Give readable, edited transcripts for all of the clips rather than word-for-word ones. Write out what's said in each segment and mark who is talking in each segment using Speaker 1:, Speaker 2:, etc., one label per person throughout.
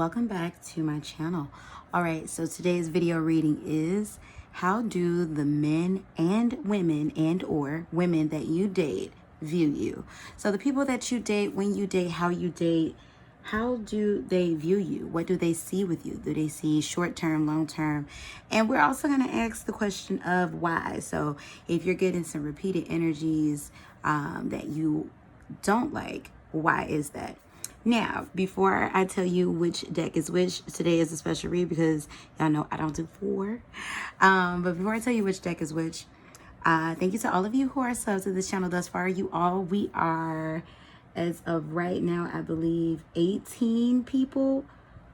Speaker 1: welcome back to my channel. All right, so today's video reading is how do the men and or women that you date view you? So the people that you date, when you date, how you date, how do they view you? What do they see with you? Do they see short-term, long-term? And we're also going to ask the question of why. So if you're getting some repeated energies that you don't like, why is that? Now, before I tell you which deck is which, today is a special read because y'all know I don't do four. But before I tell you which deck is which, thank you to all of you who are subs to this channel thus far. You all, we are, as of right now, I believe 18 people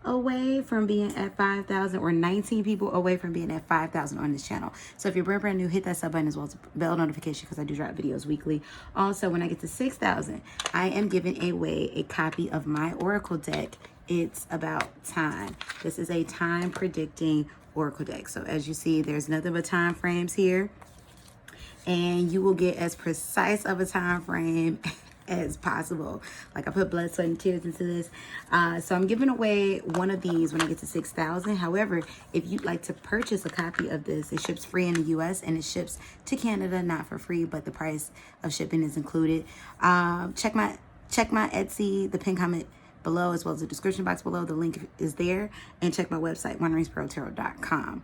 Speaker 1: away from being at 5,000, or 19 people away from being at 5,000 on this channel. So if you're brand new, hit that sub button as well as bell notification because I do drop videos weekly. Also, when I get to 6,000, I am giving away a copy of my Oracle deck. It's about time. This is a time predicting Oracle deck. So as you see, there's nothing but time frames here, and you will get as precise of a time frame as possible. Like, I put blood, sweat, and tears into this. So I'm giving away one of these when I get to 6,000. However, if you'd like to purchase a copy of this, it ships free in the US and it ships to Canada, not for free, but the price of shipping is included. Check my Etsy, the pin comment below, as well as the description box below. The link is there. And check my website, wanderingsparrow.com.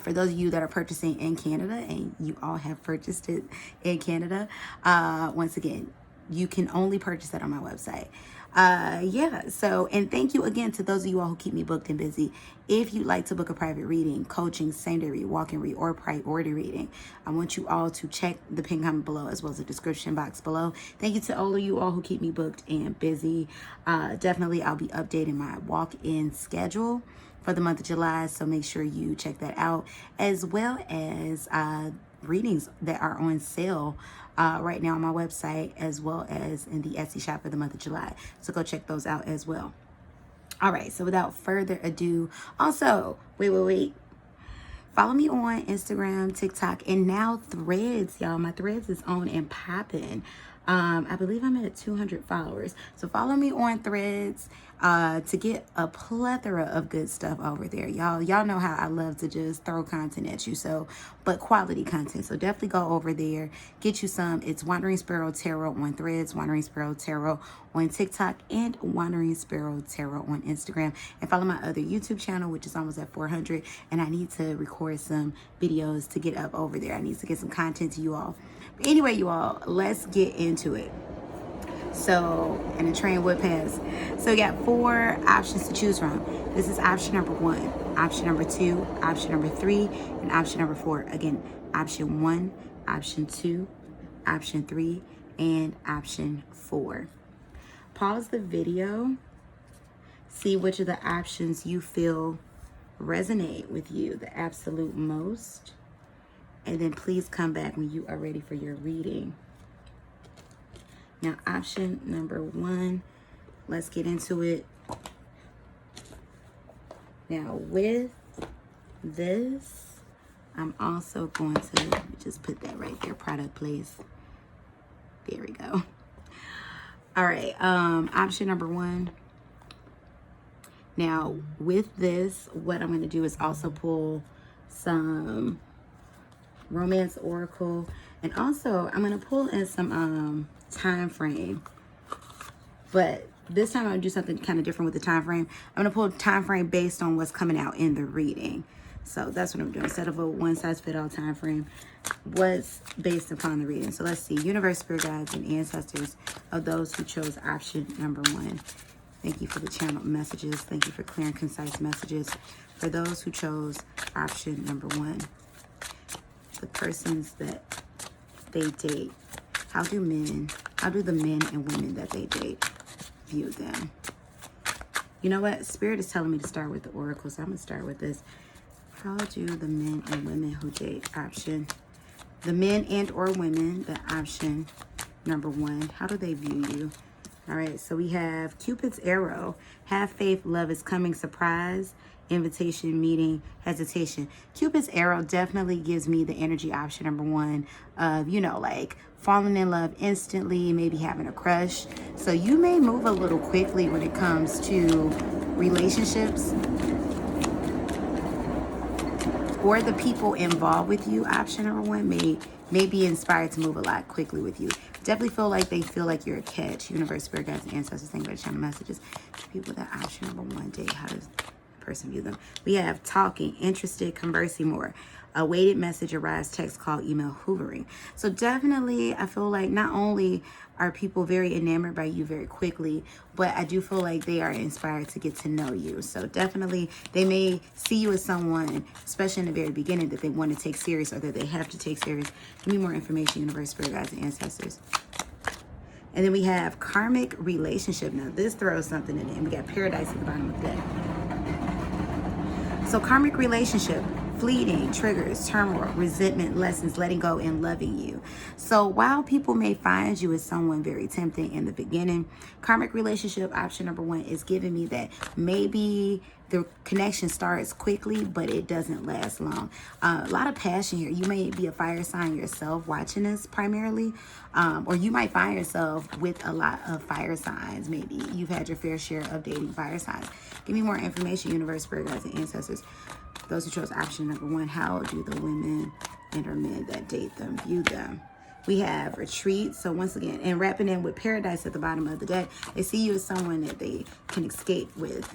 Speaker 1: For those of you that are purchasing in Canada, and you all have purchased it in Canada, once again, you can only purchase that on my website. Yeah, so, and thank you again to those of you all who keep me booked and busy. If you'd like to book a private reading, coaching, same-day read, walk-in read, or priority reading, I want you all to check the pin comment below as well as the description box below. Thank you to all of you all who keep me booked and busy. Definitely, I'll be updating my walk-in schedule for the month of July, so make sure you check that out, as well as readings that are on sale right now on my website, as well as in the Etsy shop for the month of July. So go check those out as well. All right, so without further ado, also, wait. Follow me on Instagram, TikTok, and now Threads, y'all. My Threads is on and popping. I believe I'm at 200 followers. So follow me on Threads to get a plethora of good stuff over there. Y'all know how I love to just throw content at you. So, but quality content. So definitely go over there, get you some. It's Wandering Sparrow Tarot on Threads, Wandering Sparrow Tarot on TikTok, and Wandering Sparrow Tarot on Instagram. And follow my other YouTube channel, which is almost at 400. And I need to record some videos to get up over there. I need to get some content to you all. But anyway, you all, let's get into it. So, and the train would pass. So you got 4 options to choose from. This is option number 1, option number 2, option number 3, and option number 4. Again, option 1, option 2, option 3, and option 4. Pause the video. See which of the options you feel resonate with you the absolute most. And then please come back when you are ready for your reading. Now, option number 1, let's get into it. Now, with this, I'm also going to just put that right there, product place. There we go. All right, option number 1. Now, with this, what I'm going to do is also pull some romance oracle, and also I'm going to pull in some time frame, but this time I'm going to do something kind of different with the time frame. I'm going to pull time frame based on what's coming out in the reading. So that's what I'm doing. Instead of a one-size-fit-all time frame, what's based upon the reading. So let's see. Universe, spirit guides, and ancestors of those who chose option number 1. Thank you for the channel messages. Thank you for clear and concise messages. For those who chose option number 1, the persons that they date, how do the men and women that they date view them? You know what? Spirit is telling me to start with the oracle, so I'm going to start with this. How do the men and women who date option, the men and or women, the option number 1, how do they view you? All right, so we have Cupid's arrow. Have faith, love is coming, surprise, invitation, meeting, hesitation. Cupid's arrow definitely gives me the energy option number 1 of, you know, like falling in love instantly, maybe having a crush. So you may move a little quickly when it comes to relationships or the people involved with you, option number one, may be inspired to move a lot quickly with you. Definitely feel like they feel like you're a catch. Universe, spirit guides, and ancestors, thank you for the channel messages. To people that option number one date, how does the person view them? We have talking, interested, conversing more. Awaited message arrives, text, call, email, hoovering. So definitely, I feel like not only are people very enamored by you very quickly, but I do feel like they are inspired to get to know you. So definitely, they may see you as someone, especially in the very beginning, that they want to take serious or that they have to take serious. Give me more information, universe, spirit guides, and ancestors. And then we have karmic relationship. Now, this throws something in it. And we got paradise at the bottom of the deck. So karmic relationship, fleeting, triggers, turmoil, resentment, lessons, letting go, and loving you. So while people may find you as someone very tempting in the beginning, karmic relationship, option number one, is giving me that maybe the connection starts quickly, but it doesn't last long. A lot of passion here. You may be a fire sign yourself watching this primarily, or you might find yourself with a lot of fire signs. Maybe you've had your fair share of dating fire signs. Give me more information, universe, spirit guides, and ancestors. Those who chose option number one, how do the women and or men that date them view them? We have retreat. So once again, and wrapping in with paradise at the bottom of the deck, they see you as someone that they can escape with.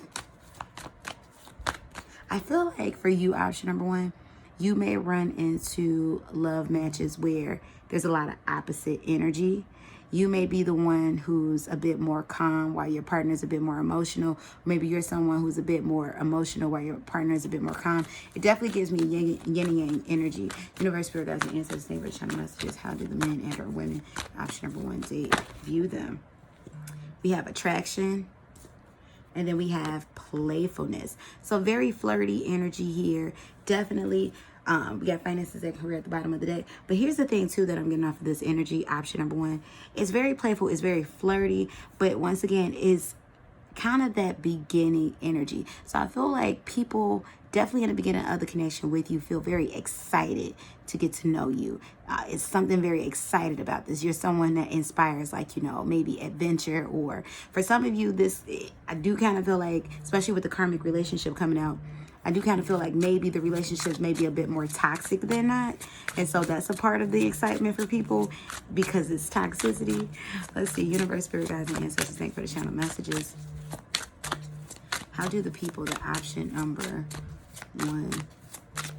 Speaker 1: I feel like for you, option number one, you may run into love matches where there's a lot of opposite energy. You may be the one who's a bit more calm while your partner's a bit more emotional. Maybe you're someone who's a bit more emotional while your partner is a bit more calm. It definitely gives me yin and yang energy. Universe, spirit guides, and ancestors, thank you for channel messages. How do the men and or women, option number one, date view them? We have attraction. And then we have playfulness. So very flirty energy here. Definitely, we got finances and career at the bottom of the deck. But here's the thing, too, that I'm getting off of this energy. Option number one. It's very playful. It's very flirty. But once again, it's kind of that beginning energy. So I feel like people definitely in the beginning of the connection with you feel very excited to get to know you. It's something very excited about this. You're someone that inspires, like, you know, maybe adventure, or for some of you, this, I do kind of feel like, especially with the karmic relationship coming out, I do kind of feel like maybe the relationships may be a bit more toxic than not. And so that's a part of the excitement for people because it's toxicity. Let's see, universe, spirit guides, and ancestors, thank you for the channel messages. How do the people that option number one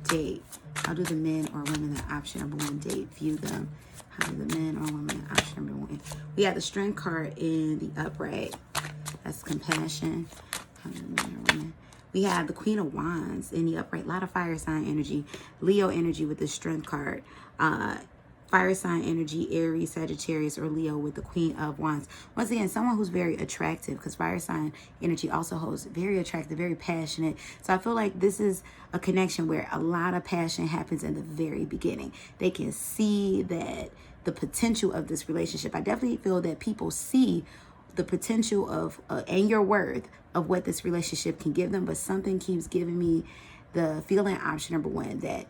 Speaker 1: date? How do the men or women that option number one date view them? How do the men or women that option number one? We have the strength card in the upright. That's compassion. How do the men or women? We have the Queen of Wands in the upright. A lot of fire sign energy. Leo energy with the strength card. Fire sign energy, Aries, Sagittarius, or Leo with the Queen of Wands. Once again, someone who's very attractive, because fire sign energy also holds very attractive, very passionate. So I feel like this is a connection where a lot of passion happens in the very beginning. They can see that the potential of this relationship. I definitely feel that people see the potential of and your worth of what this relationship can give them, but something keeps giving me the feeling, option number one, that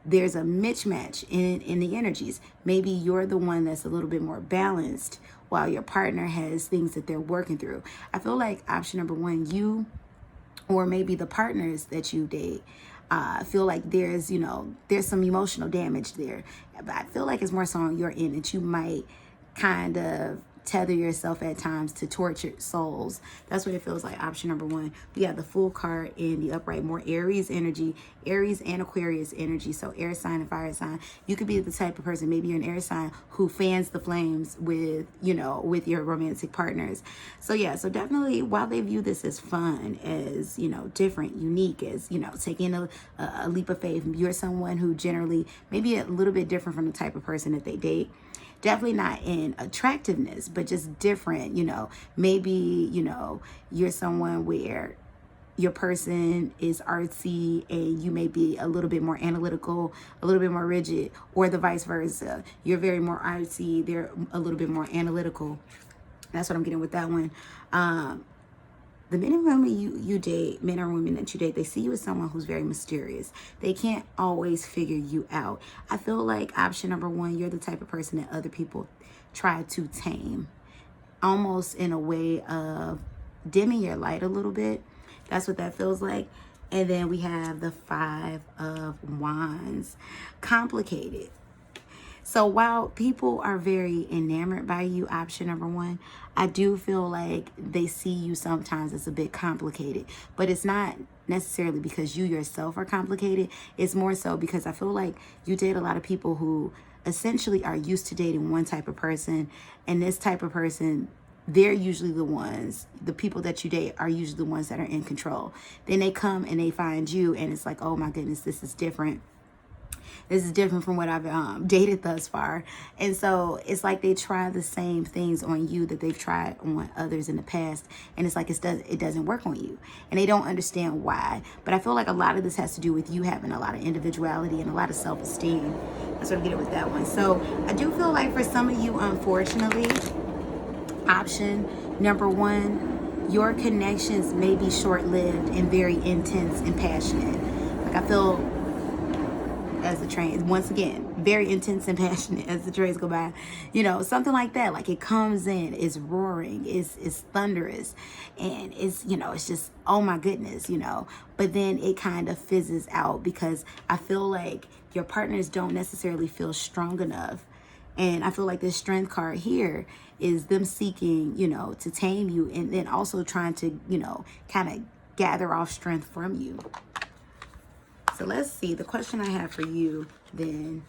Speaker 1: there's a mismatch in the energies. Maybe you're the one that's a little bit more balanced while your partner has things that they're working through. I feel like option number one, you or maybe the partners that you date, feel like there's some emotional damage there. But I feel like it's more so on your end that you might kind of tether yourself at times to tortured souls. That's what it feels like, option number one. We have the Fool card in the upright, more Aries energy, Aries and Aquarius energy. So air sign and fire sign. You could be the type of person, maybe you're an air sign who fans the flames with your romantic partners. So yeah, so definitely while they view this as fun, as, different, unique, as, taking a leap of faith, you're someone who generally maybe a little bit different from the type of person that they date. Definitely not in attractiveness, but just different, maybe, you're someone where your person is artsy and you may be a little bit more analytical, a little bit more rigid, or the vice versa. You're very more artsy, they're a little bit more analytical. That's what I'm getting with that one. The men and women you date, men or women that you date, they see you as someone who's very mysterious. They can't always figure you out. I feel like option number one, you're the type of person that other people try to tame, almost in a way of dimming your light a little bit. That's what that feels like. And then we have the Five of Wands. Complicated. So while people are very enamored by you, option number one, I do feel like they see you sometimes as a bit complicated. But it's not necessarily because you yourself are complicated. It's more so because I feel like you date a lot of people who essentially are used to dating one type of person. And this type of person, they're usually the people that you date are usually the ones that are in control. Then they come and they find you and it's like, oh my goodness, this is different. This is different from what I've dated thus far. And so it's like they try the same things on you that they've tried on others in the past. And it's like it doesn't work on you. And they don't understand why. But I feel like a lot of this has to do with you having a lot of individuality and a lot of self-esteem. That's what I get it with that one. So I do feel like for some of you, unfortunately, option number one, your connections may be short-lived and very intense and passionate. Like I feel as the trains, once again, very intense and passionate as the trains go by, you know, something like that. Like it comes in, it's roaring, it's thunderous, and it's, you know, it's just, oh my goodness, you know, but then it kind of fizzes out because I feel like your partners don't necessarily feel strong enough. And I feel like this strength card here is them seeking, you know, to tame you and then also trying to, you know, kind of gather off strength from you. So let's see. The question I have for you then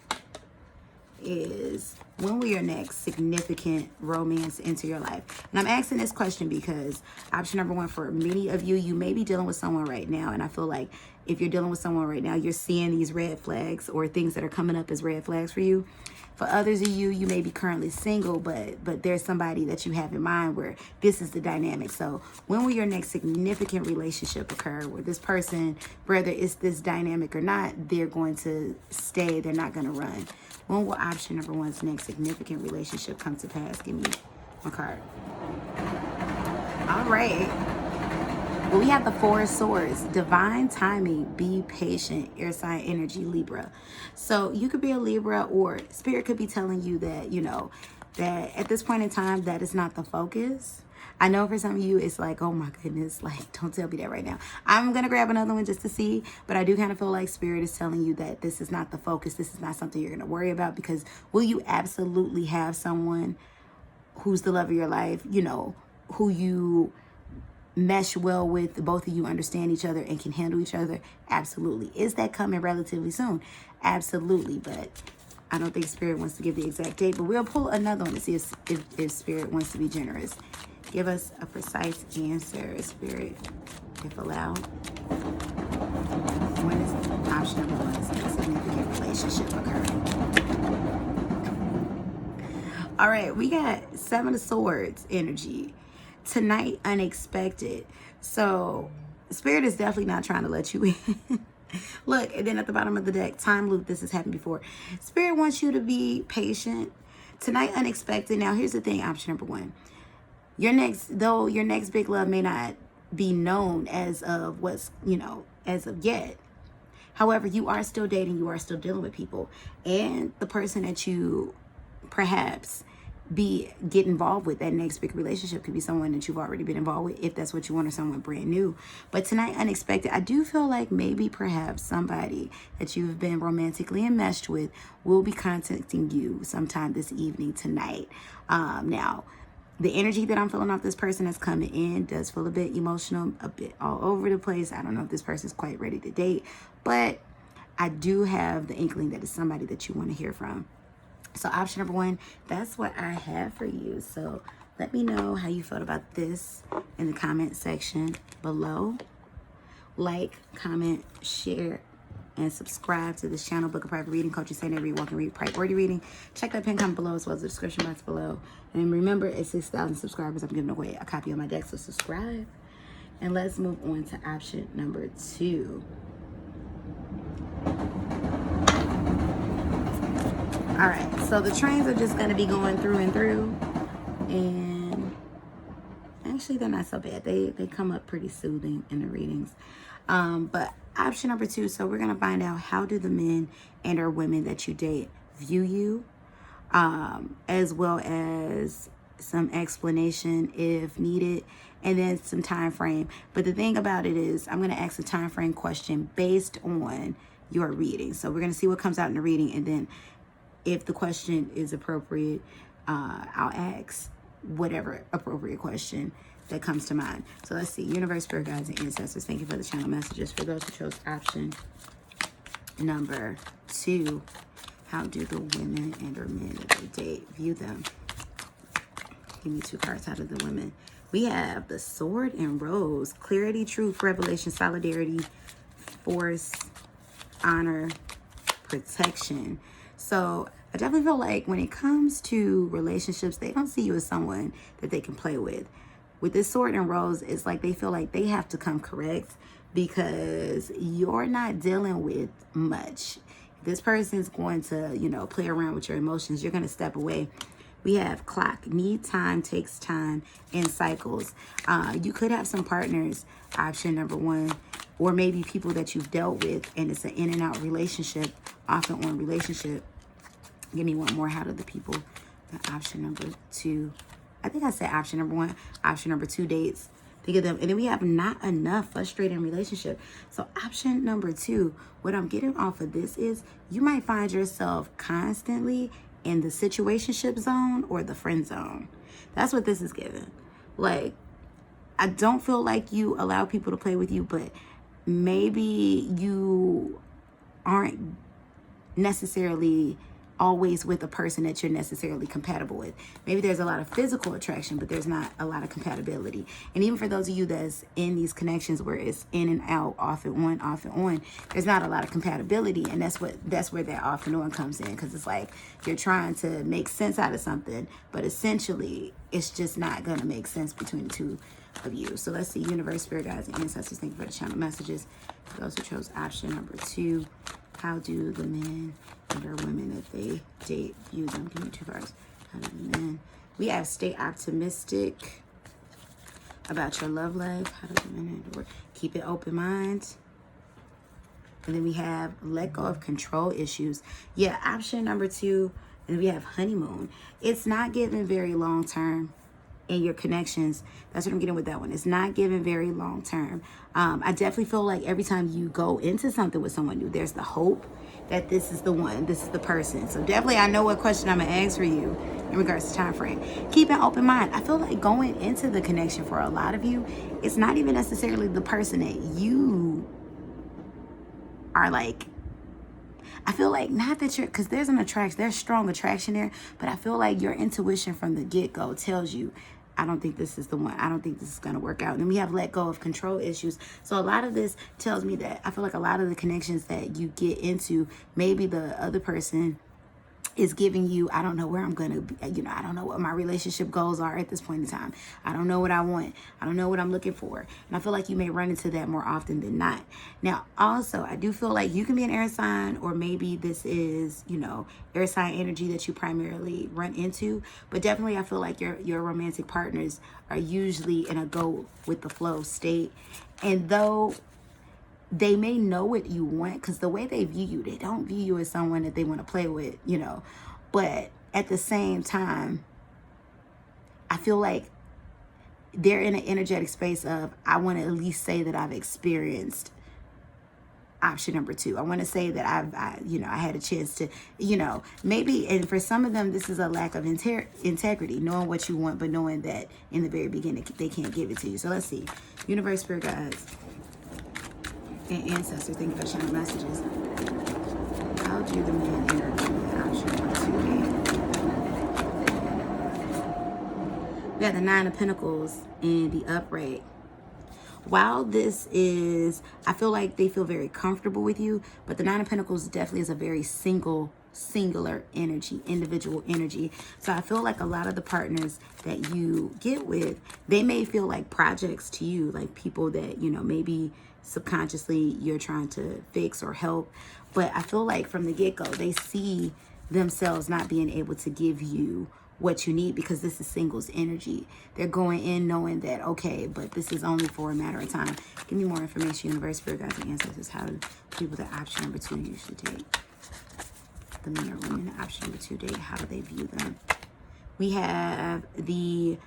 Speaker 1: is, when will your next significant romance enter your life? And I'm asking this question because option number one, for many of you, you may be dealing with someone right now. And I feel like if you're dealing with someone right now, you're seeing these red flags or things that are coming up as red flags for you. For others of you, you may be currently single, but there's somebody that you have in mind where this is the dynamic. So when will your next significant relationship occur where this person, whether it's this dynamic or not, they're going to stay, they're not going to run? When will option number one's next significant relationship come to pass? Give me a card. All right. Well, we have the Four of Swords, divine timing, be patient, air sign energy, Libra. So you could be a Libra, or Spirit could be telling you that, you know, that at this point in time, that is not the focus. I know for some of you, it's like, oh my goodness, like, don't tell me that right now. I'm going to grab another one just to see, but I do kind of feel like Spirit is telling you that this is not the focus. This is not something you're going to worry about, because will you absolutely have someone who's the love of your life, you know, who you mesh well with, both of you understand each other and can handle each other? Absolutely. Is that coming relatively soon? Absolutely. But I don't think Spirit wants to give the exact date, but we'll pull another one to see if Spirit wants to be generous. Give us a precise answer, Spirit, if allowed. When is option number one, a significant relationship occurring? All right, we got Seven of Swords energy. Tonight, unexpected. So Spirit is definitely not trying to let you in. Look, and then at the bottom of the deck, time loop, this has happened before. Spirit wants you to be patient. Tonight, unexpected. Now, here's the thing, option number one. Your next big love may not be known as of what's, you know, as of yet. However, you are still dating, you are still dealing with people. And the person that you perhaps get involved with, that next big relationship, could be someone that you've already been involved with, if that's what you want, or someone brand new. But tonight, unexpected, I do feel like maybe perhaps somebody that you've been romantically enmeshed with will be contacting you sometime this evening, tonight. Now, the energy that I'm feeling off this person that's coming in does feel a bit emotional, a bit all over the place. I don't know if this person's quite ready to date, but I do have the inkling that it's somebody that you want to hear from. So option number one, that's what I have for you. So let me know how you felt about this in the comment section below. Like, comment, share, and subscribe to this channel. Book a private reading, coaching, saying every walk and read priority reading. Check that pin comment below as well as the description box below. And remember, at 6,000 subscribers, I'm giving away a copy of my deck, so subscribe. And let's move on to option number two. All right, so the trains are just going to be going through and through, and actually they're not so bad. They come up pretty soothing in the readings. But option number two, so we're going to find out, how do the men and or women that you date view you, as well as some explanation if needed, and then some time frame. But the thing about it is I'm going to ask a time frame question based on your reading. So we're going to see what comes out in the reading, and then if the question is appropriate, I'll ask whatever appropriate question that comes to mind. So let's see. Universe, spirit guides, and ancestors, thank you for the channel messages. For those who chose option number 2, how do the women and or men that they date view them? Give me 2 cards out of the women. We have the Sword and Rose. Clarity, truth, revelation, solidarity, force, honor, protection. So I definitely feel like when it comes to relationships, they don't see you as someone that they can play with. With this Sword and Rose, it's like they feel like they have to come correct because you're not dealing with much. This person's going to, you know, play around with your emotions. You're going to step away. We have clock, need time, takes time, and cycles. You could have some partners, option number 1, or maybe people that you've dealt with, and it's an in and out relationship, off and on relationship. Give me one more. How do the people, the option number 2, I think I said option number 1, option number 2 dates. Think of them. And then we have not enough, frustrating relationship. So option number 2, what I'm getting off of this is you might find yourself constantly in the situationship zone or the friend zone. That's what this is giving. Like, I don't feel like you allow people to play with you, but maybe you aren't necessarily always with a person that you're necessarily compatible with. Maybe there's a lot of physical attraction, but there's not a lot of compatibility. And even for those of you that's in these connections where it's in and out, off and on, there's not a lot of compatibility. And that's where that off and on comes in, because it's like you're trying to make sense out of something, but essentially it's just not going to make sense between the two of you. So let's see. Universe, spirit guides, and ancestors, thank you for the channel messages. For those who chose option number 2, how do the men and or women that they date view them? Give me 2 cards. How do the men? We have stay optimistic about your love life. How do the men and or keep it open mind? And then we have let go of control issues. Yeah, option number 2. And we have honeymoon. It's not given very long term in your connections. That's what I'm getting with that one. It's not given very long term. I definitely feel like every time you go into something with someone new, there's the hope that this is the one, this is the person. So definitely I know what question I'm gonna ask for you in regards to time frame. Keep an open mind. I feel like going into the connection for a lot of you, it's not even necessarily the person that you are like. I feel like not that you're, because there's an attraction, there's strong attraction there, but I feel like your intuition from the get-go tells you, I don't think this is the one. I don't think this is going to work out. And then we have let go of control issues. So a lot of this tells me that I feel like a lot of the connections that you get into, maybe the other person is giving you, I don't know where I'm going to be, you know, I don't know what my relationship goals are at this point in time. I don't know what I want. I don't know what I'm looking for. And I feel like you may run into that more often than not. Now, also, I do feel like you can be an air sign, or maybe this is, you know, air sign energy that you primarily run into. But definitely I feel like your romantic partners are usually in a go with the flow state. And though they may know what you want, because the way they view you, they don't view you as someone that they want to play with, you know. But at the same time, I feel like they're in an energetic space of, I want to at least say that I've experienced option number 2. I want to say that I had a chance to, you know, maybe, and for some of them, this is a lack of integrity, knowing what you want, but knowing that in the very beginning, they can't give it to you. So let's see. Universe, spirit guides, and ancestors, thank you for sharing messages. How do the men enter the option number 2? We have the 9 of Pentacles and the upright. While this is, I feel like they feel very comfortable with you, but the 9 of Pentacles definitely is a very singular energy, individual energy. So I feel like a lot of the partners that you get with, they may feel like projects to you, like people that, you know, maybe subconsciously you're trying to fix or help. But I feel like from the get-go, they see themselves not being able to give you what you need, because this is singles energy. They're going in knowing that, okay, but this is only for a matter of time. Give me more information, universe, spirit guides, and ancestors. How do people that option number 2 usually date? The men or women that option number 2 date, how do they view them? We have the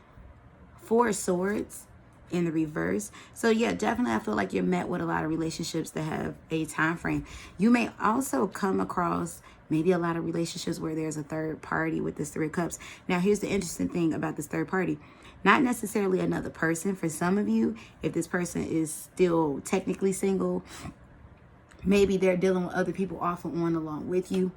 Speaker 1: Four of Swords in the reverse. So yeah, definitely I feel like you're met with a lot of relationships that have a time frame. You may also come across maybe a lot of relationships where there's a third party with this Three of Cups. Now here's the interesting thing about this third party. Not necessarily another person. For some of you, if this person is still technically single, maybe they're dealing with other people off and on along with you.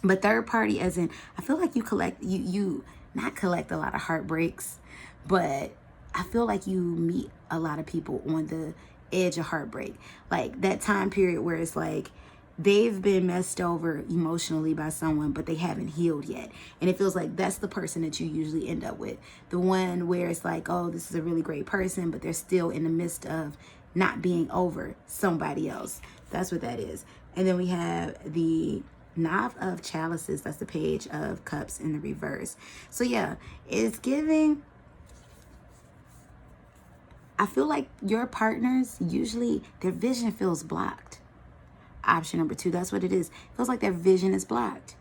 Speaker 1: But third party, as in, I feel like you not collect a lot of heartbreaks, but I feel like you meet a lot of people on the edge of heartbreak. Like that time period where it's like they've been messed over emotionally by someone, but they haven't healed yet. And it feels like that's the person that you usually end up with. The one where it's like, oh, this is a really great person, but they're still in the midst of not being over somebody else. That's what that is. And then we have the Knave of Chalices. That's the Page of Cups in the reverse. So yeah, it's giving, I feel like your partners, usually their vision feels blocked. Option number 2, that's what it is. It feels like their vision is blocked.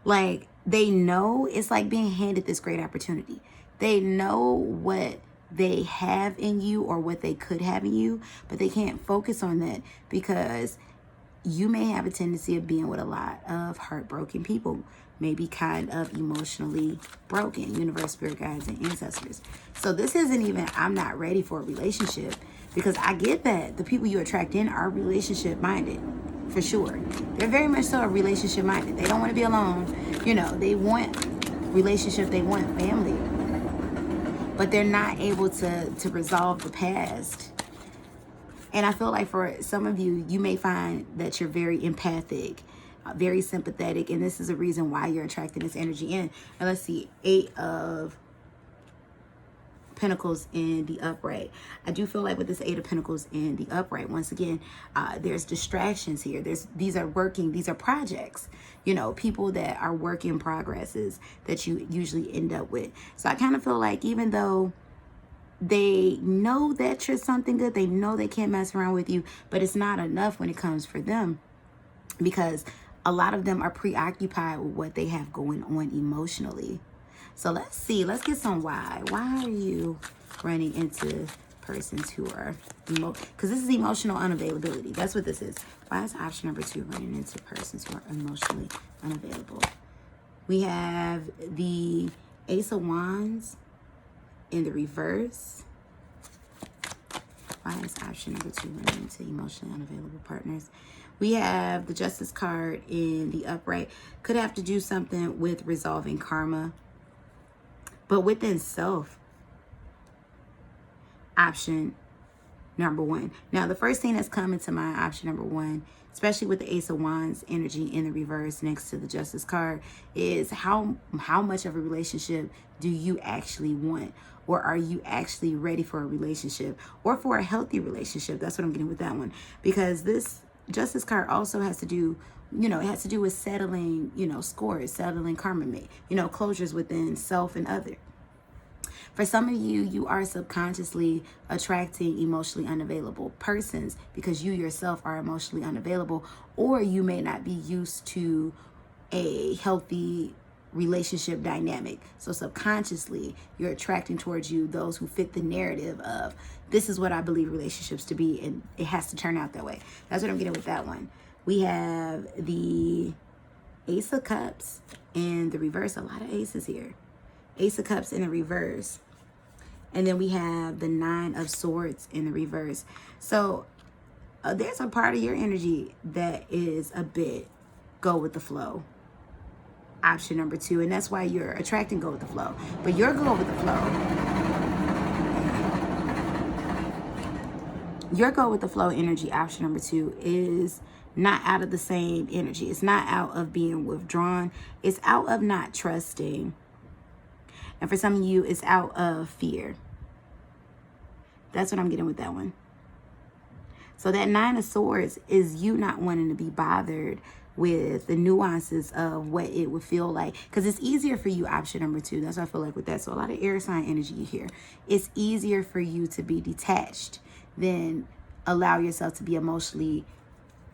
Speaker 1: Like they know, it's like being handed this great opportunity. They know what they have in you or what they could have in you, but they can't focus on that because you may have a tendency of being with a lot of heartbroken people, maybe kind of emotionally broken, universe, spirit guides, and ancestors. So this isn't even, I'm not ready for a relationship, because I get that the people you attract in are relationship minded, for sure. They're very much so relationship minded. They don't want to be alone. You know, they want relationship, they want family, but they're not able to resolve the past. And I feel like for some of you, you may find that you're very empathic, very sympathetic, and this is a reason why you're attracting this energy in. And let's see, 8 of Pentacles in the upright. I do feel like with this 8 of Pentacles in the upright, once again, there's distractions here. These are projects, you know, people that are work in progresses that you usually end up with. So I kind of feel like even though they know that you're something good, they know they can't mess around with you, but it's not enough when it comes for them, because a lot of them are preoccupied with what they have going on emotionally. So let's see, let's get some why. Why are you running into persons who are because this is emotional unavailability. That's what this is. Why is option number 2 running into persons who are emotionally unavailable? We have the Ace of Wands in the reverse. Why is option number 2 running into emotionally unavailable partners? We have the Justice card in the upright. Could have to do something with resolving karma, but within self. Option number 1. Now, the first thing that's coming to mind, option number 1, especially with the Ace of Wands energy in the reverse next to the Justice card, is how much of a relationship do you actually want? Or are you actually ready for a relationship or for a healthy relationship? That's what I'm getting with that one. Because this Justice card also has to do, you know, it has to do with settling, you know, scores, settling karma, you know, closures within self and other. For some of you, you are subconsciously attracting emotionally unavailable persons because you yourself are emotionally unavailable, or you may not be used to a healthy relationship dynamic. So subconsciously, you're attracting towards you those who fit the narrative of this is what I believe relationships to be, and it has to turn out that way. That's what I'm getting with that one. We have the Ace of Cups in the reverse. A lot of aces here. Ace of Cups in the reverse. And then we have the 9 of Swords in the reverse. So there's a part of your energy that is a bit go with the flow. Option number 2. And that's why you're attracting go with the flow. But your go with the flow. Your go with the flow energy, option number 2, is not out of the same energy. It's not out of being withdrawn. It's out of not trusting. And for some of you, it's out of fear. That's what I'm getting with that one. So that 9 of Swords is you not wanting to be bothered with the nuances of what it would feel like. Because it's easier for you, option number 2. That's what I feel like with that. So a lot of air sign energy here. It's easier for you to be detached than allow yourself to be emotionally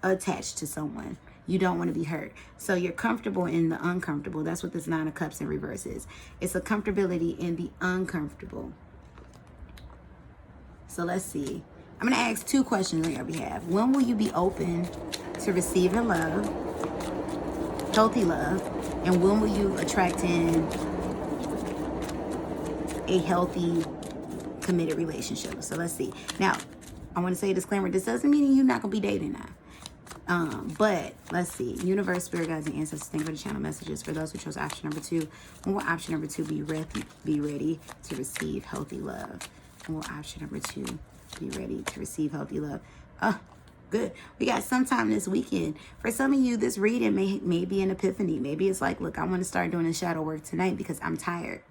Speaker 1: attached to someone. You don't want to be hurt. So you're comfortable in the uncomfortable. That's what this Nine of Cups in reverse is. It's a comfortability in the uncomfortable. So let's see. I'm going to ask 2 questions on your behalf. When will you be open to receiving love, healthy love? And when will you attract in a healthy, committed relationship? So let's see. Now, I want to say a disclaimer. This doesn't mean you're not going to be dating now. But let's see. Universe, spirit guides, and ancestors, thank you for the channel messages. For those who chose option number 2, when will option number 2 be ready to receive healthy love? When will option number 2 be ready to receive healthy love? Good. We got sometime this weekend. For some of you, this reading may be an epiphany. Maybe it's like, look, I want to start doing the shadow work tonight because I'm tired.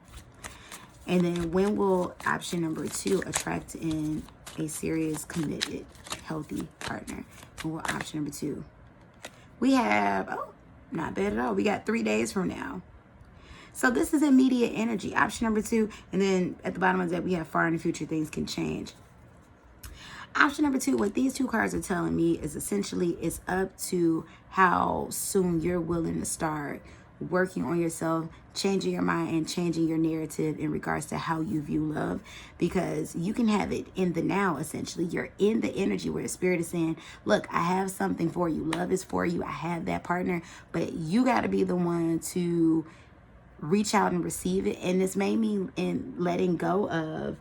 Speaker 1: And then when will option number 2 attract in a serious, committed, healthy partner? When will option number 2? We have, not bad at all. We got 3 days from now. So this is immediate energy. Option number 2. And then at the bottom of that, we have far in the future, things can change. Option number 2, what these 2 cards are telling me is essentially it's up to how soon you're willing to start working on yourself, changing your mind and changing your narrative in regards to how you view love, because you can have it in the now. Essentially, you're in the energy where the spirit is saying, look, I have something for you. Love is for you. I have that partner, but you got to be the one to reach out and receive it. And this may mean in letting go of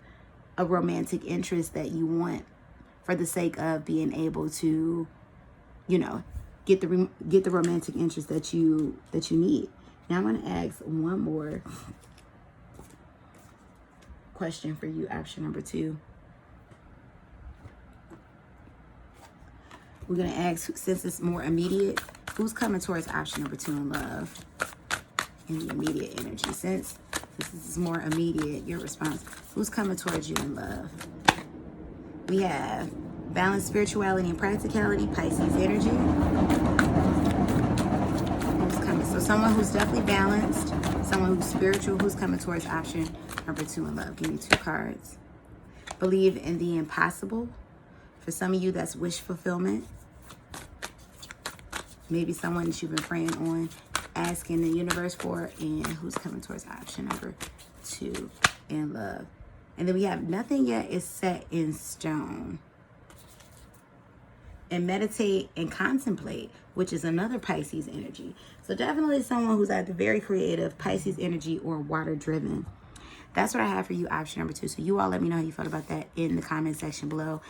Speaker 1: a romantic interest that you want for the sake of being able to, you know, get the romantic interest that you need. Now I'm going to ask one more question for you, option number 2. We're going to ask, since it's more immediate, who's coming towards option number 2 in love? In the immediate energy. Since this is more immediate, your response, who's coming towards you in love? We have balance, spirituality, and practicality, Pisces energy. Who's coming? So someone who's definitely balanced, someone who's spiritual, who's coming towards option number 2 in love. Give me 2 cards. Believe in the impossible. For some of you, that's wish fulfillment. Maybe someone that you've been praying on, asking the universe for, and who's coming towards option number 2 in love. And then we have nothing yet is set in stone. And meditate and contemplate, which is another Pisces energy. So definitely someone who's either very creative, Pisces energy, or water driven. That's what I have for you, option number 2. So you all let me know how you felt about that in the comment section below.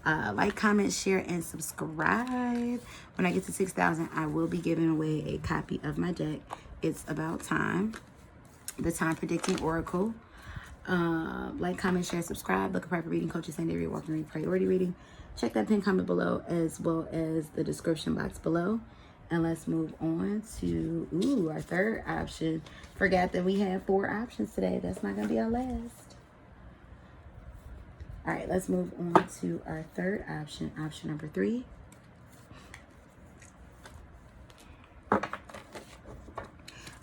Speaker 1: Like, comment, share, and subscribe. When I get to 6,000, I will be giving away a copy of my deck. It's About Time, the Time Predicting Oracle. Like, comment, share, subscribe. Book a private reading, coaching, secondary, walking reading, priority reading. Check that pinned comment below as well as the description box below. And let's move on to, our 3rd option. Forgot that we had 4 options today. That's not going to be our last. All right, let's move on to our 3rd option, option number 3. All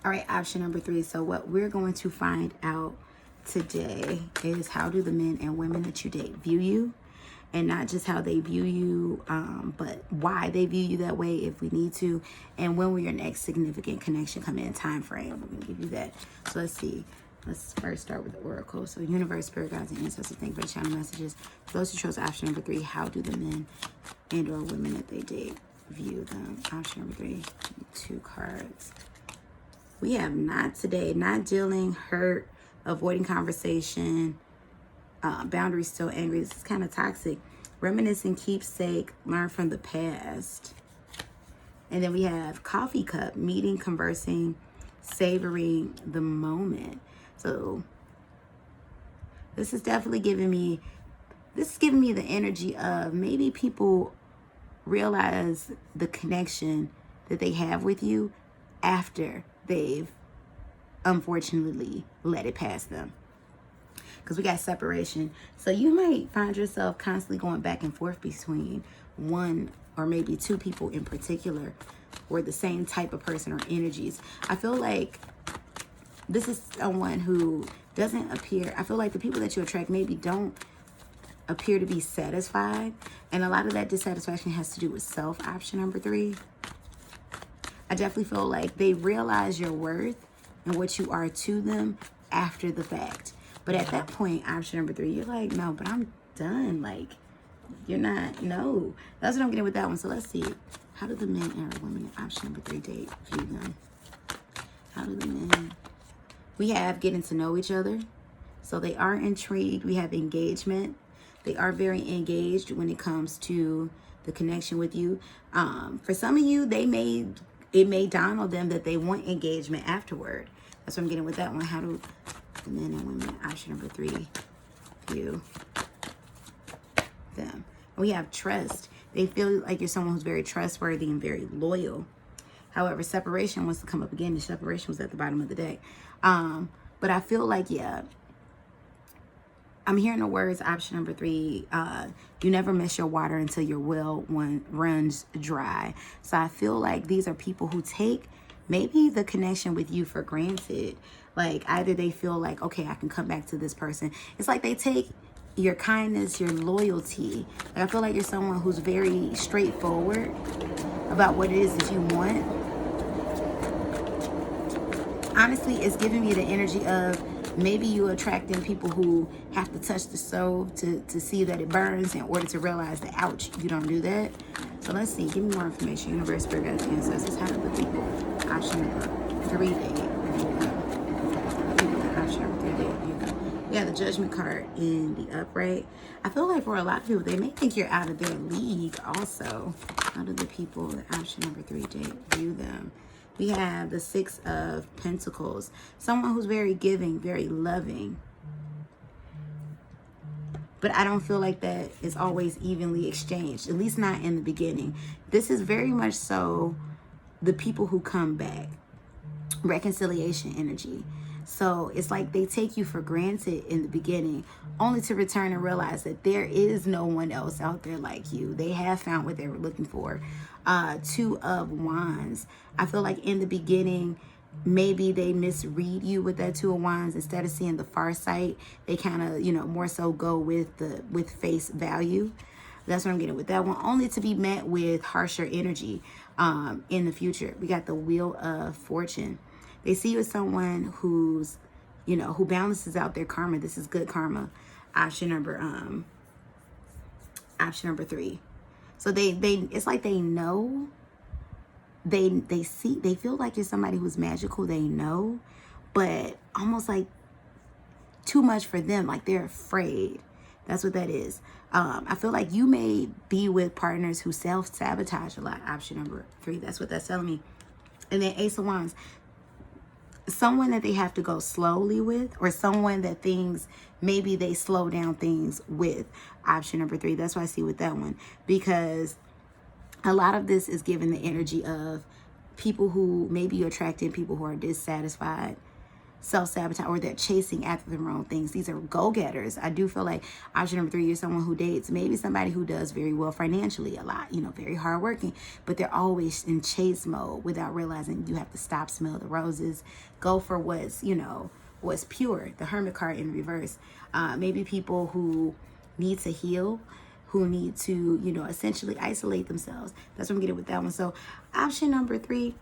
Speaker 1: right, option number 3. So what we're going to find out today is how do the men and women that you date view you? And not just how they view you, but why they view you that way if we need to. And when will your next significant connection come in time frame? We're going to give you that. So let's see. Let's first start with the oracle. So universe, spirit guides, and ancestors, thank you for the channel messages. For those who chose option number 3, how do the men and or women that they date view them? Option number 3, 2 cards. We have not today. Not dealing, hurt, avoiding conversation, boundaries, still angry. This is kind of toxic. Reminiscing, keepsake, learn from the past. And then we have coffee cup, meeting, conversing, savoring the moment. So this is definitely giving me the energy of maybe people realize the connection that they have with you after they've unfortunately let it pass them. Because we got separation. So you might find yourself constantly going back and forth between one or maybe 2 people in particular, or the same type of person or energies. I feel like this is someone who doesn't appear, I feel like the people that you attract maybe don't appear to be satisfied. And a lot of that dissatisfaction has to do with self, option number 3. I definitely feel like they realize your worth and what you are to them after the fact. But at that point, option number 3, you're like, no, but I'm done. Like, you're not, no. That's what I'm getting with that one. So let's see. How do the men and women in option number 3 date view them? How do the men? We have getting to know each other. So they are intrigued. We have engagement. They are very engaged when it comes to the connection with you. For some of you, it may dawn on them that they want engagement afterward. That's what I'm getting with that one. How do the men and women, option number 3, view them? We have trust. They feel like you're someone who's very trustworthy and very loyal. However, separation wants to come up again. The separation was at the bottom of the deck. But I feel like, yeah, I'm hearing the words, option number 3, you never miss your water until your well runs dry. So I feel like these are people who take maybe the connection with you for granted. Like, either they feel like, okay, I can come back to this person. It's like they take your kindness, your loyalty. Like, I feel like you're someone who's very straightforward about what it is that you want. Honestly, it's giving me the energy of maybe you attracting people who have to touch the stove to see that it burns in order to realize that, ouch, you don't do that. So let's see. Give me more information. Universe, Spirit, Guides, Ancestors. How do the people option number 3 date? Option number 3 date. We have the Judgment card in the upright. I feel like for a lot of people, they may think you're out of their league also. How do the people, the option number 3 date, view them? We have the 6 of Pentacles. Someone who's very giving, very loving. But I don't feel like that is always evenly exchanged, at least not in the beginning. This is very much so the people who come back. Reconciliation energy. So it's like they take you for granted in the beginning, only to return and realize that there is no one else out there like you. They have found what they were looking for. 2 of Wands. I feel like in the beginning, maybe they misread you with that 2 of Wands. Instead of seeing the far sight, they kind of, more so go with face value. That's what I'm getting with that one, only to be met with harsher energy in the future. We got the Wheel of Fortune. They see you as someone who's, who balances out their karma. This is good karma. Option number 3. So they it's like they know, they feel like you're somebody who's magical. They know, but almost like too much for them. Like they're afraid. That's what that is. I feel like you may be with partners who self-sabotage a lot. Option number 3. That's what that's telling me. And then Ace of Wands. Someone that they have to go slowly with, or someone that maybe they slow down things with. Option number 3. That's what I see with that one. Because a lot of this is given the energy of people who maybe you're attracting people who are dissatisfied, self-sabotage, or they're chasing after the wrong things. These are go-getters. I do feel like option number 3, you're someone who dates maybe somebody who does very well financially a lot, very hardworking, but they're always in chase mode without realizing you have to stop, smell the roses, go for what's pure. The Hermit card in reverse. Maybe people who need to heal, who need to, essentially isolate themselves. That's what I'm getting with that one. So option number 3,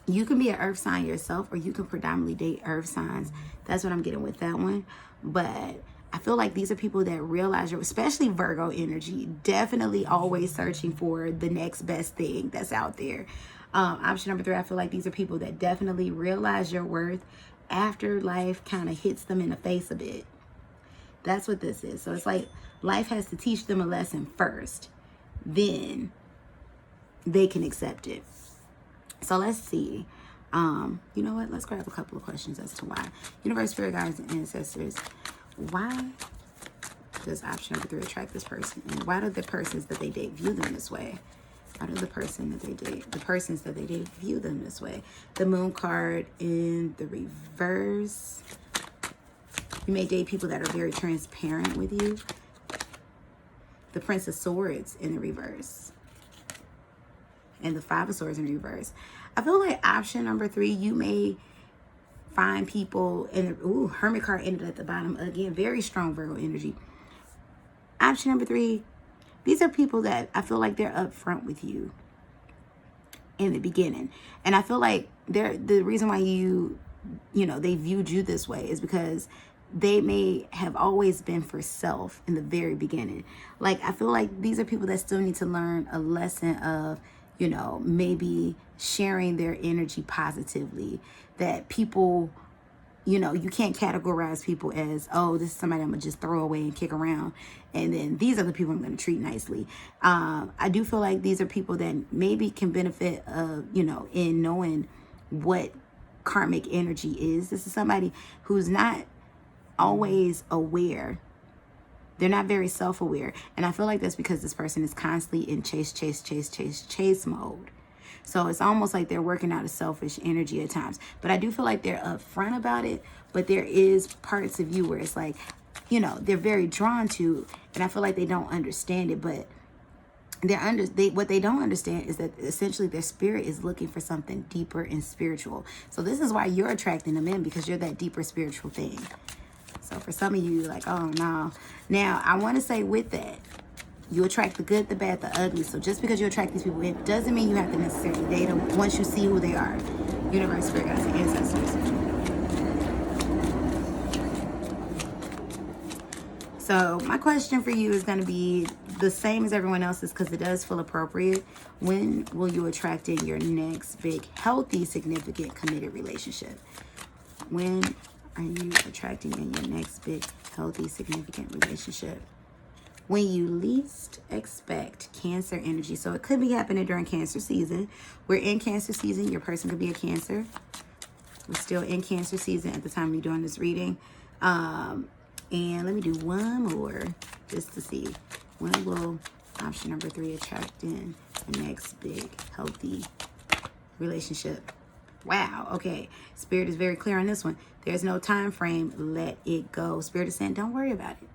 Speaker 1: you can be an earth sign yourself, or you can predominantly date earth signs. That's what I'm getting with that one. But I feel like these are people that realize especially Virgo energy, definitely always searching for the next best thing that's out there. Option number 3, I feel like these are people that definitely realize your worth after life kind of hits them in the face a bit. That's what this is. So it's like life has to teach them a lesson first, then they can accept it. So let's see. You know what? Let's grab a couple of questions as to why. Universe, Spirit, Guides, and Ancestors. Why does option number 3 attract this person? And why do the persons that they date view them this way? Why do the persons that they date view them this way? The Moon card in the reverse. You may date people that are very transparent with you. The Prince of Swords in the reverse. And the 5 of Swords in reverse. I feel like option number 3, you may find people in the Hermit card ended at the bottom again. Very strong Virgo energy. Option number 3, these are people that I feel like they're upfront with you. in the beginning. And I feel like the reason why they viewed you this way is because they may have always been for self in the very beginning. Like, I feel like these are people that still need to learn a lesson of, maybe sharing their energy positively. That people, you can't categorize people as, oh, this is somebody I'm going to just throw away and kick around. And then these are the people I'm going to treat nicely. I do feel like these are people that maybe can benefit, in knowing what karmic energy is. This is somebody who's not always aware. They're not very self-aware. And I feel like that's because this person is constantly in chase mode. So it's almost like they're working out a selfish energy at times. But I do feel like they're upfront about it. But there is parts of you where it's like, they're very drawn to, and I feel like they don't understand it. But what they don't understand is that essentially their spirit is looking for something deeper and spiritual. So this is why you're attracting them in, because you're that deeper spiritual thing. So for some of you, like, oh, no. Now, I want to say with that, you attract the good, the bad, the ugly. So just because you attract these people, it doesn't mean you have to necessarily date them once you see who they are. Universe, spirit guides, and ancestors. So my question for you is going to be the same as everyone else's, because it does feel appropriate. When will you attract in your next big, healthy, significant, committed relationship? When are you attracting in your next big, healthy, significant relationship? When you least expect Cancer energy. So it could be happening during Cancer season. We're in Cancer season. Your person could be a Cancer. We're still in Cancer season at the time you're doing this reading. And let me do one more just to see. When will option number 3 attract in the next big, healthy relationship? Wow. Okay. Spirit is very clear on this one. There's no time frame. Let it go. Spirit is saying, don't worry about it.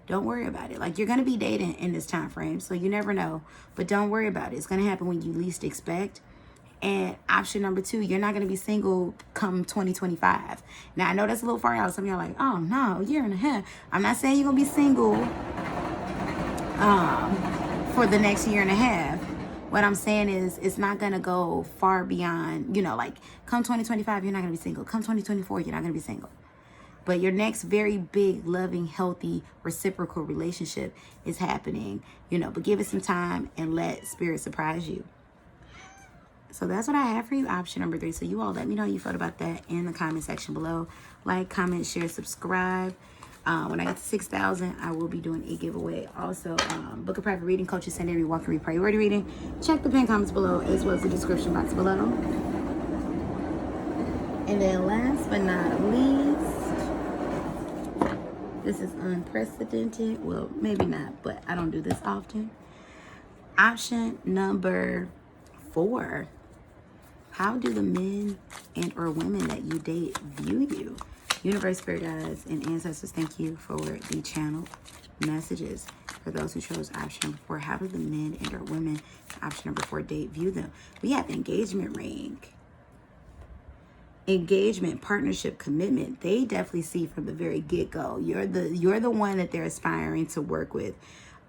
Speaker 1: Don't worry about it. Like, you're going to be dating in this time frame, so you never know. But don't worry about it. It's going to happen when you least expect. And option number 2, you're not going to be single come 2025. Now, I know that's a little far out. Some of y'all are like, oh, no, a year and a half. I'm not saying you're going to be single for the next year and a half. What I'm saying is it's not going to go far beyond, like, come 2025, you're not going to be single. Come 2024, you're not going to be single. But your next very big, loving, healthy, reciprocal relationship is happening, but give it some time and let spirit surprise you. So that's what I have for you, option number 3. So you all let me know how you felt about that in the comment section below. Like, comment, share, subscribe. When I get to 6,000, I will be doing a giveaway. Also, book a private reading, coaches send every walk and read priority reading. Check the pinned comments below as well as the description box below. And then last but not least, this is unprecedented. Well, maybe not, but I don't do this often. Option number 4. How do the men and or women that you date view you? Universe, spirit guides, and ancestors, thank you for the channel messages. For those who chose option number 4, how do the men and or women, option number 4, date view them? We have engagement ring. Engagement, partnership, commitment. They definitely see from the very get-go. You're the one that they're aspiring to work with.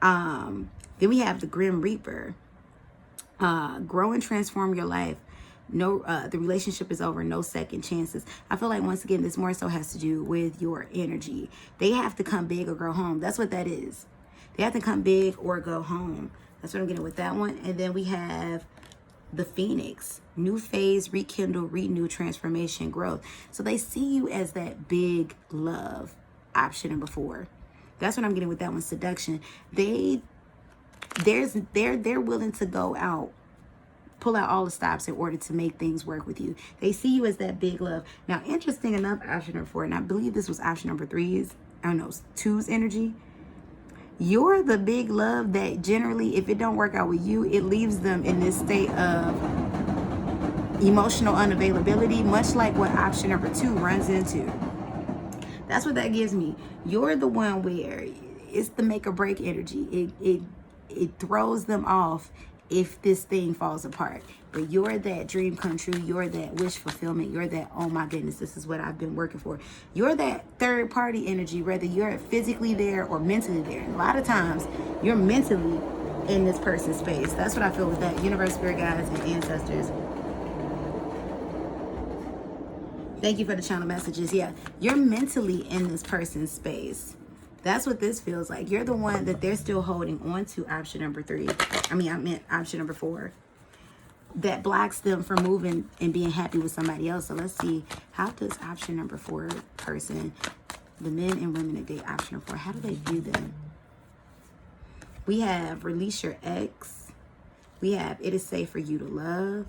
Speaker 1: Then we have the Grim Reaper. Grow and transform your life. No, the relationship is over. No second chances. I feel like, once again, this more so has to do with your energy. They have to come big or go home. That's what that is. They have to come big or go home. That's what I'm getting with that one. And then we have the Phoenix. New phase, rekindle, renew, transformation, growth. So they see you as that big love, option number 4. That's what I'm getting with that one. Seduction. They're willing to go out, pull out all the stops in order to make things work with you. They see you as that big love. Now, interesting enough, option number 4, and I believe this was option number 2's energy. You're the big love that generally, if it don't work out with you, it leaves them in this state of emotional unavailability, much like what option number 2 runs into. That's what that gives me. You're the one where it's the make or break energy. It throws them off if this thing falls apart. But you're that dream come true. You're that wish fulfillment. You're that, oh my goodness, this is what I've been working for. You're that third party energy, whether you're physically there or mentally there. And a lot of times you're mentally in this person's space. That's what I feel with that. Universe, spirit guides, and ancestors. Thank you for the channel messages. Yeah, you're mentally in this person's space. That's what this feels like. You're the one that they're still holding on to. Option number 3. I meant option number 4. That blocks them from moving and being happy with somebody else. So let's see, how does option number 4 person, the men and women that date option number 4, how do they view them? We have release your ex. We have it is safe for you to love.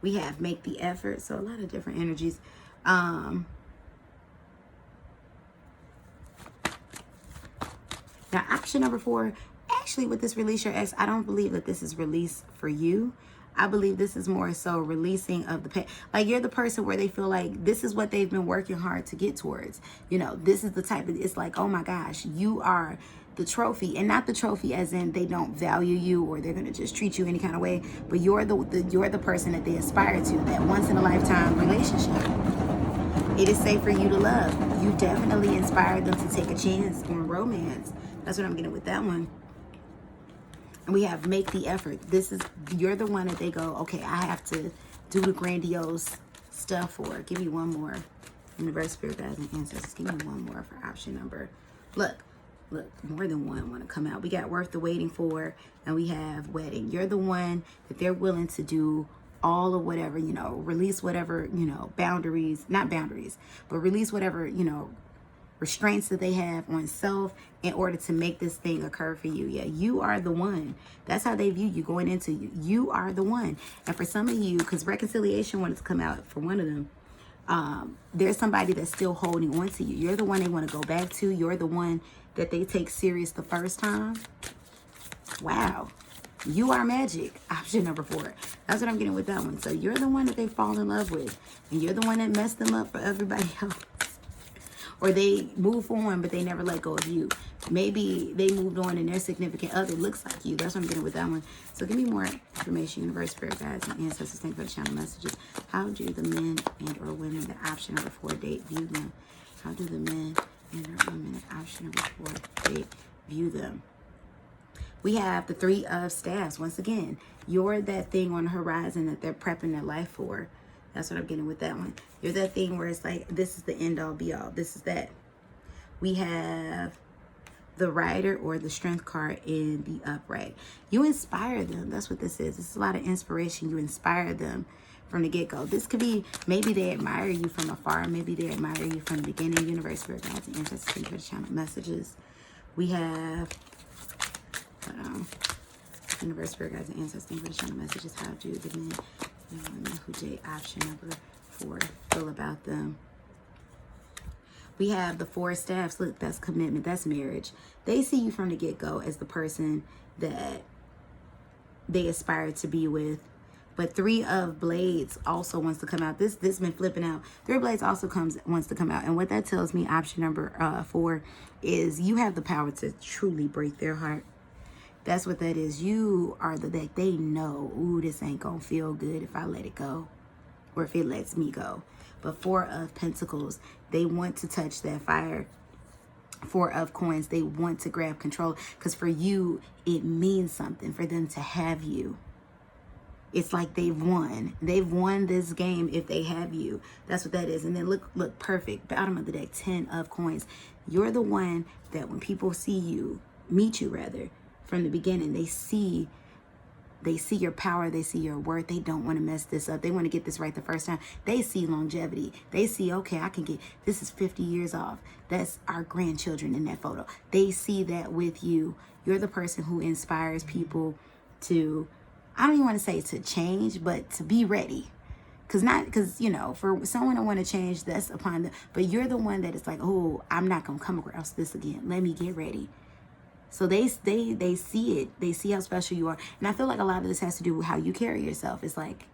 Speaker 1: We have make the effort. So a lot of different energies. Now option number 4, actually with this release your ex, I don't believe that this is release for you. I believe this is more so releasing of the pain. Like you're the person where they feel like this is what they've been working hard to get towards. You know, this is the type of, it's like, oh my gosh, you are the trophy. And not the trophy as in they don't value you or they're going to just treat you any kind of way. But you're the person that they aspire to, that once in a lifetime relationship. It is safe for you to love. You definitely inspired them to take a chance on romance. That's what I'm getting with that one. And we have make the effort. This is, you're the one that they go, okay, I have to do the grandiose stuff for. Give me one more. Universe, spirit guides, and ancestors. Give me one more for option number. Look, more than one want to come out. We got worth the waiting for, and we have wedding. You're the one that they're willing to do all of whatever, you know, release whatever, you know, boundaries, not boundaries, but release whatever, you know, restraints that they have on self in order to make this thing occur for you. Yeah, you are the one. That's how they view you going into you. You are the one. And for some of you, because reconciliation wanted to come out for one of them, there's somebody that's still holding on to you. You're the one they want to go back to. You're the one that they take serious the first time. Wow. You are magic. Option number 4. That's what I'm getting with that one. So you're the one that they fall in love with. And you're the one that messed them up for everybody else. Or they move on, but they never let go of you. Maybe they moved on and their significant other looks like you. That's what I'm getting with that one. So give me more information. Universe, spirit guides, and ancestors. Thank you for the channel messages. How do the men and or women that option number 4 date view them? How do the men and or women that option number 4 date view them? We have the 3 of staffs. Once again, you're that thing on the horizon that they're prepping their life for. That's what I'm getting with that one. You're that thing where it's like, this is the end all be all. This is that. We have the rider or the strength card in the upright. You inspire them. That's what this is. It's a lot of inspiration. You inspire them from the get-go. This could be, maybe they admire you from afar. Maybe they admire you from the beginning. Universe, spirit guides, and ancestors. Thank you for the channel messages. We have universe, spirit guides, and ancestors. Thank you for the channel messages. How do the men and women who date option number 4 feel about them? We have the 4 staffs. Look, that's commitment. That's marriage. They see you from the get-go as the person that they aspire to be with. But 3 of blades also wants to come out. This been flipping out. 3 of blades also wants to come out. And what that tells me, option number 4, is you have the power to truly break their heart. That's what that is. You are that they know, ooh, this ain't gonna feel good if I let it go, or if it lets me go. But 4 of pentacles, they want to touch that fire. 4 of coins, they want to grab control, because for you, it means something for them to have you. It's like they've won. They've won this game if they have you. That's what that is. And then look, perfect. Bottom of the deck, 10 of coins. You're the one that when people see you, meet you rather, from the beginning, they see your power, they see your worth. They don't want to mess this up. They want to get this right the first time. They see longevity. They see, okay, I can get, this is 50 years off. That's our grandchildren in that photo. They see that with you. You're the person who inspires people to, I don't even want to say to change, but to be ready. Because, you know, for someone to want to change, that's upon them. But you're the one that is like, oh, I'm not going to come across this again. Let me get ready. So they see it. They see how special you are. And I feel like a lot of this has to do with how you carry yourself. It's like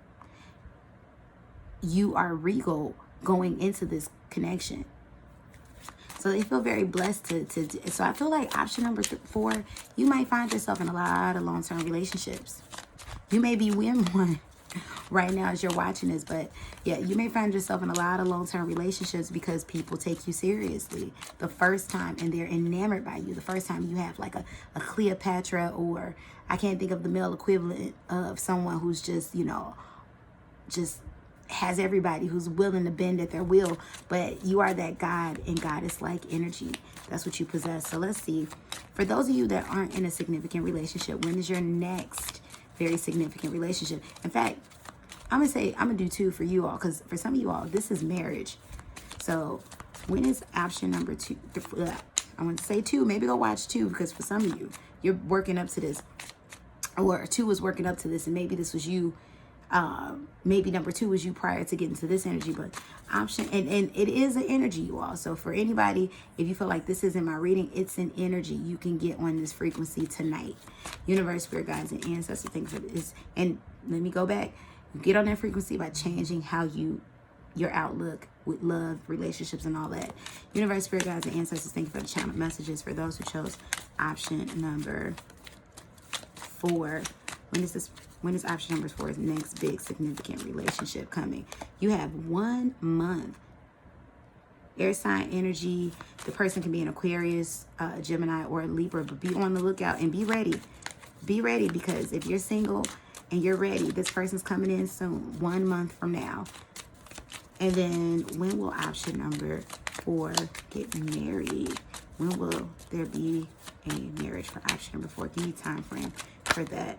Speaker 1: you are regal going into this connection. So they feel very blessed so I feel like option number 4, you might find yourself in a lot of long-term relationships. You may be in one right now as you're watching this. But yeah, you may find yourself in a lot of long-term relationships because people take you seriously the first time and they're enamored by you. The first time you have like a Cleopatra, or I can't think of the male equivalent of someone who's just, you know, just has everybody, who's willing to bend at their will. But you are that God and goddess-like energy. That's what you possess. So let's see. For those of you that aren't in a significant relationship, when is your next very significant relationship? In fact, I'm gonna do 2 for you all, because for some of you all, this is marriage. So when is option number 2? I want to say 2. Maybe go watch 2, because for some of you, you're working up to this, or 2 was working up to this, and maybe this was you. Maybe number 2 was you prior to getting to this energy. But option, and it is an energy, you all. So for anybody, if you feel like this isn't my reading, it's an energy. You can get on this frequency tonight. Universe, spirit guides, and ancestors think for this. And let me go back. You get on that frequency by changing how your outlook with love, relationships, and all that. Universe, spirit guides, and ancestors, thank you for the channel messages. For those who chose option number 4, when is option number 4's next big significant relationship coming? You have 1 month. Air sign energy. The person can be an Aquarius, Gemini, or a Libra, but be on the lookout and be ready. Be ready, because if you're single and you're ready, this person's coming in soon, 1 month from now. And then when will option number 4 get married? When will there be a marriage for option number 4? Give me time frame for that.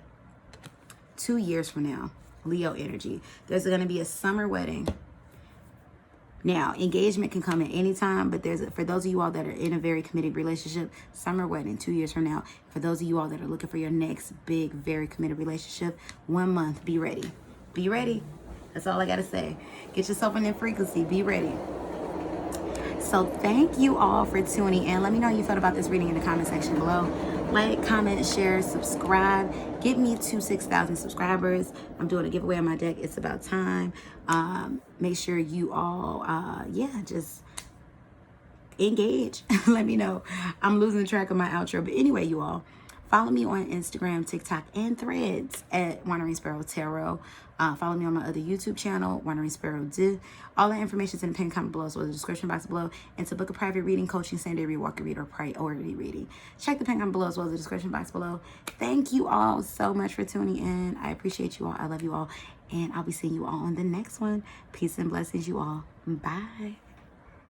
Speaker 1: 2 years from now, Leo energy. There's going to be a summer wedding. Now, engagement can come at any time, but for those of you all that are in a very committed relationship, summer wedding 2 years from now. For those of you all that are looking for your next big, very committed relationship, 1 month. Be ready. Be ready. That's all I got to say. Get yourself in that frequency. Be ready. So thank you all for tuning in. Let me know how you felt about this reading in the comment section below. Like, comment, share, subscribe. Get me to 6,000 subscribers. I'm doing a giveaway on my deck. It's about time. Make sure you all, just engage. Let me know. I'm losing track of my outro. But anyway, you all, follow me on Instagram, TikTok, and Threads at wanderingsparrow tarot. Follow me on my other YouTube channel, wanderingsparrow. All that information is in the pinned comment below, as well as the description box below. And to book a private reading, coaching, same-day read, walk-in read, or priority reading, check the pinned comment below, as well as the description box below. Thank you all so much for tuning in. I appreciate you all. I love you all. And I'll be seeing you all on the next one. Peace and blessings, you all. Bye.